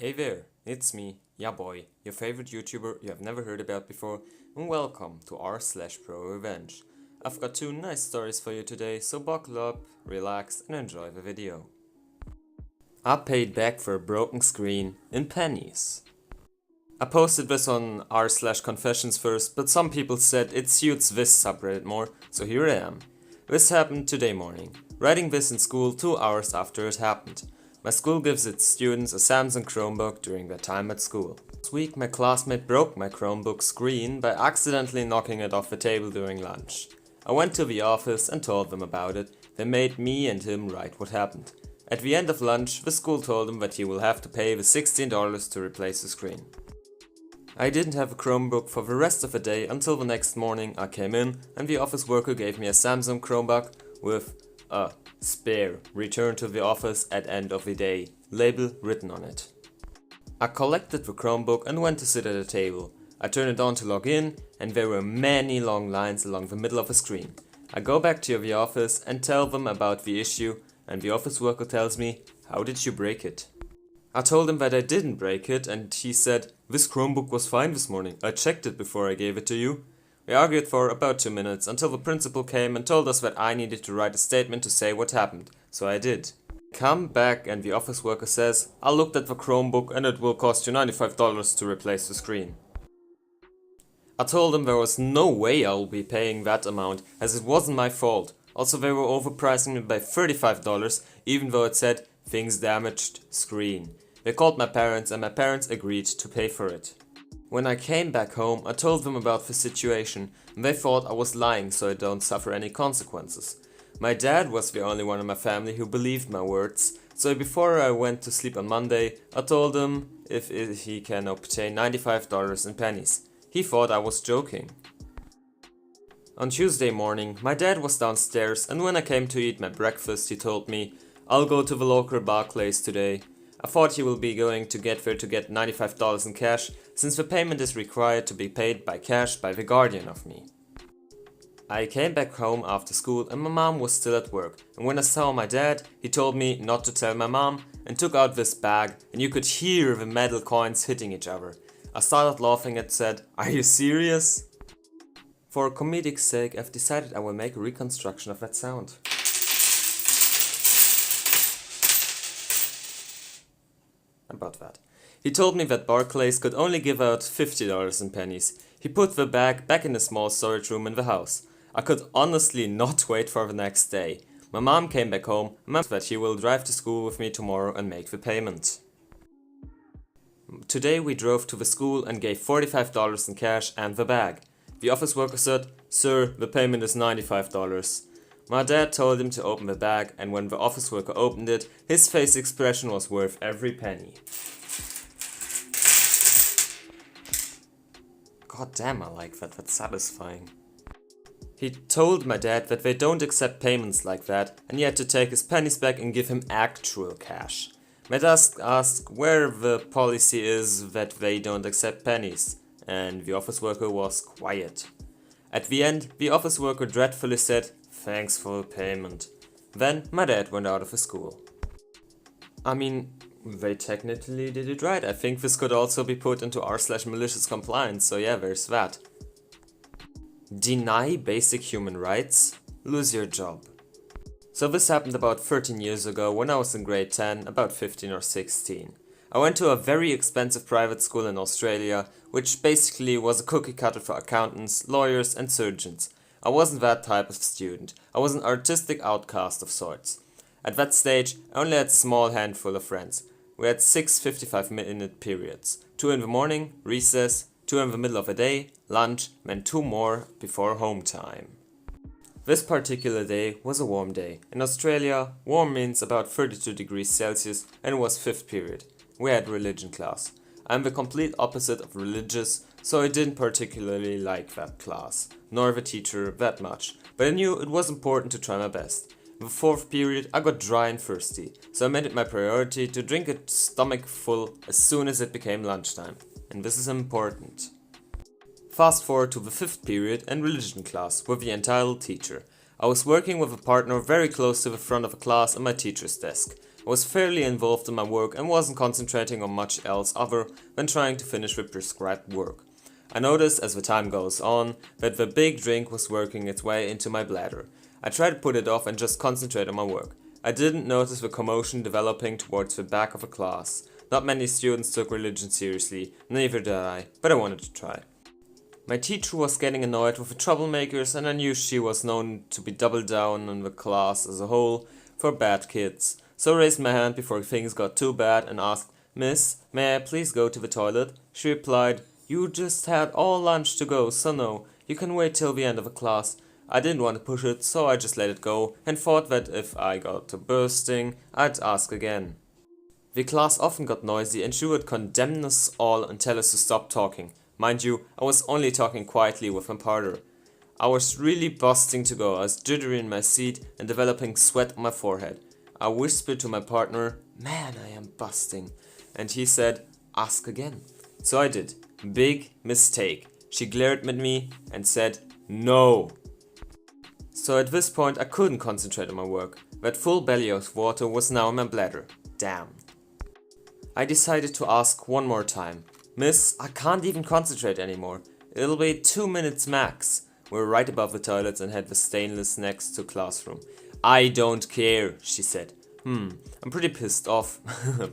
Hey there, it's me, ya boy, your favorite YouTuber you have never heard about before, and welcome to r/ProRevenge. I've got two nice stories for you today, so buckle up, relax, and enjoy the video. I paid back for a broken screen in pennies. I posted this on r/confessions first, but some people said it suits this subreddit more, so here I am. This happened today morning, writing this in school 2 hours after it happened. My school gives its students a Samsung Chromebook during their time at school. This week my classmate broke my Chromebook screen by accidentally knocking it off the table during lunch. I went to the office and told them about it. They made me and him write what happened. At the end of lunch, the school told him that he will have to pay the $16 to replace the screen. I didn't have a Chromebook for the rest of the day until the next morning I came in and the office worker gave me a Samsung Chromebook with a spare, return to the office at end of the day, label written on it. I collected the Chromebook and went to sit at a table. I turned it on to log in and there were many long lines along the middle of the screen. I go back to the office and tell them about the issue and the office worker tells me, "How did you break it?" I told him that I didn't break it and he said, "This Chromebook was fine this morning, I checked it before I gave it to you." We argued for about 2 minutes until the principal came and told us that I needed to write a statement to say what happened, so I did. Come back and the office worker says, "I looked at the Chromebook and it will cost you $95 to replace the screen." I told him there was no way I'll be paying that amount as it wasn't my fault. Also they were overpricing me by $35 even though it said, "Things damaged, screen." They called my parents and my parents agreed to pay for it. When I came back home, I told them about the situation and they thought I was lying so I don't suffer any consequences. My dad was the only one in my family who believed my words, so before I went to sleep on Monday, I told him if he can obtain $95 in pennies. He thought I was joking. On Tuesday morning, my dad was downstairs and when I came to eat my breakfast he told me, "I'll go to the local Barclays today." I thought he will be going to get there to get $95 in cash, since the payment is required to be paid by cash by the guardian of me. I came back home after school and my mom was still at work, and when I saw my dad, he told me not to tell my mom and took out this bag and you could hear the metal coins hitting each other. I started laughing and said, "Are you serious?" For comedic sake, I've decided I will make a reconstruction of that sound. About that. He told me that Barclays could only give out $50 in pennies. He put the bag back in a small storage room in the house. I could honestly not wait for the next day. My mom came back home and said that she will drive to school with me tomorrow and make the payment. Today we drove to the school and gave $45 in cash and the bag. The office worker said, "Sir, the payment is $95. My dad told him to open the bag and when the office worker opened it, his face expression was worth every penny. God damn, I like that, that's satisfying. He told my dad that they don't accept payments like that and he had to take his pennies back and give him actual cash. My dad asked where the policy is that they don't accept pennies and the office worker was quiet. At the end, the office worker dreadfully said, "Thanks for the payment." Then my dad went out of the school. I mean, they technically did it right. I think this could also be put into r/malicious compliance, so yeah, there's that. Deny basic human rights? Lose your job. So this happened about 13 years ago when I was in grade 10, about 15 or 16. I went to a very expensive private school in Australia, which basically was a cookie cutter for accountants, lawyers and surgeons. I wasn't that type of student. I was an artistic outcast of sorts. At that stage, I only had a small handful of friends. We had 6 55-minute periods. 2 in the morning, recess, 2 in the middle of the day, lunch, and 2 more before home time. This particular day was a warm day. In Australia, warm means about 32 degrees Celsius and it was 5th period. We had religion class. I'm the complete opposite of religious, so I didn't particularly like that class, nor the teacher that much, but I knew it was important to try my best. In the 4th period I got dry and thirsty, so I made it my priority to drink a stomach full as soon as it became lunchtime, and this is important. Fast forward to the 5th period and religion class with the entitled teacher. I was working with a partner very close to the front of the class on my teacher's desk. I was fairly involved in my work and wasn't concentrating on much else other than trying to finish the prescribed work. I noticed as the time goes on that the big drink was working its way into my bladder. I tried to put it off and just concentrate on my work. I didn't notice the commotion developing towards the back of the class. Not many students took religion seriously, neither did I, but I wanted to try. My teacher was getting annoyed with the troublemakers, and I knew she was known to be double down on the class as a whole for bad kids. So I raised my hand before things got too bad and asked, "Miss, may I please go to the toilet?" She replied, "You just had all lunch to go, so no, you can wait till the end of the class." I didn't want to push it, so I just let it go and thought that if I got to bursting, I'd ask again. The class often got noisy and she would condemn us all and tell us to stop talking. Mind you, I was only talking quietly with my partner. I was really busting to go. I was jittery in my seat and developing sweat on my forehead. I whispered to my partner, "Man, I am busting." And he said, "Ask again." So I did. Big mistake. She glared at me and said, "No." So at this point I couldn't concentrate on my work. That full belly of water was now in my bladder. Damn. I decided to ask one more time. "Miss, I can't even concentrate anymore. It'll be 2 minutes max." We're right above the toilets and had the stainless next to classroom. "I don't care," she said. I'm pretty pissed off,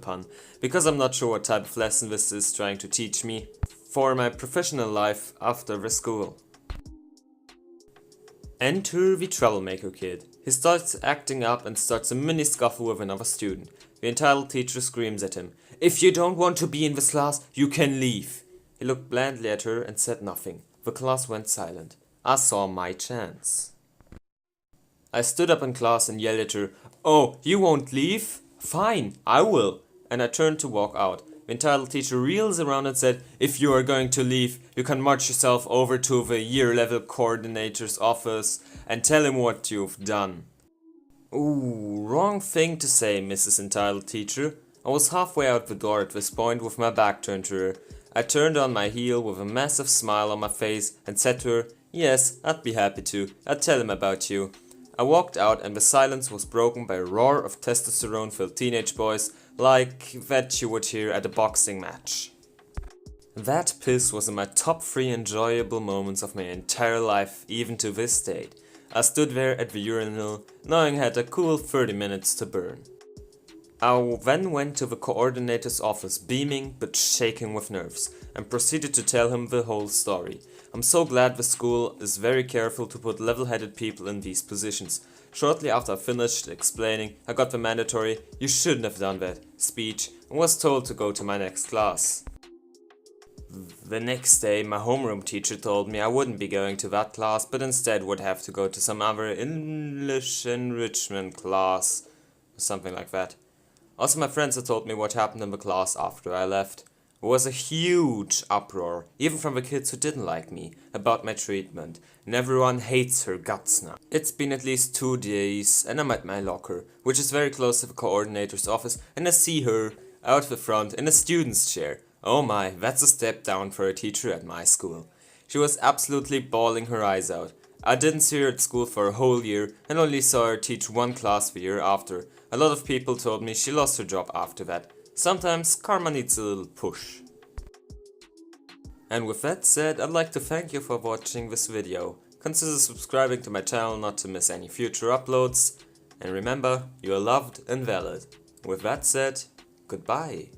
pun, because I'm not sure what type of lesson this is trying to teach me for my professional life after the school. Enter the troublemaker kid. He starts acting up and starts a mini scuffle with another student. The entitled teacher screams at him, "If you don't want to be in this class, you can leave." He looked blandly at her and said nothing. The class went silent. I saw my chance. I stood up in class and yelled at her, "Oh, you won't leave? Fine, I will." And I turned to walk out. The entitled teacher reels around and said, "If you are going to leave, you can march yourself over to the year-level coordinator's office and tell him what you've done." Ooh, wrong thing to say, Mrs. Entitled Teacher. I was halfway out the door at this point with my back turned to her. I turned on my heel with a massive smile on my face and said to her, "Yes, I'd be happy to. I'd tell him about you." I walked out and the silence was broken by a roar of testosterone-filled teenage boys like that you would hear at a boxing match. That piss was in my top 3 enjoyable moments of my entire life, even to this date. I stood there at the urinal, knowing I had a cool 30 minutes to burn. I then went to the coordinator's office, beaming but shaking with nerves, and proceeded to tell him the whole story. I'm so glad the school is very careful to put level-headed people in these positions. Shortly after I finished explaining, I got the mandatory "you shouldn't have done that" speech and was told to go to my next class. The next day, my homeroom teacher told me I wouldn't be going to that class, but instead would have to go to some other English enrichment class, or something like that. Also, my friends had told me what happened in the class after I left. It was a huge uproar, even from the kids who didn't like me, about my treatment, and everyone hates her guts now. It's been at least 2 days, and I'm at my locker, which is very close to the coordinator's office, and I see her out the front in a student's chair. Oh my, that's a step down for a teacher at my school. She was absolutely bawling her eyes out. I didn't see her at school for a whole year and only saw her teach 1 class the year after. A lot of people told me she lost her job after that. Sometimes karma needs a little push. And with that said, I'd like to thank you for watching this video. Consider subscribing to my channel not to miss any future uploads. And remember, you are loved and valid. With that said, goodbye.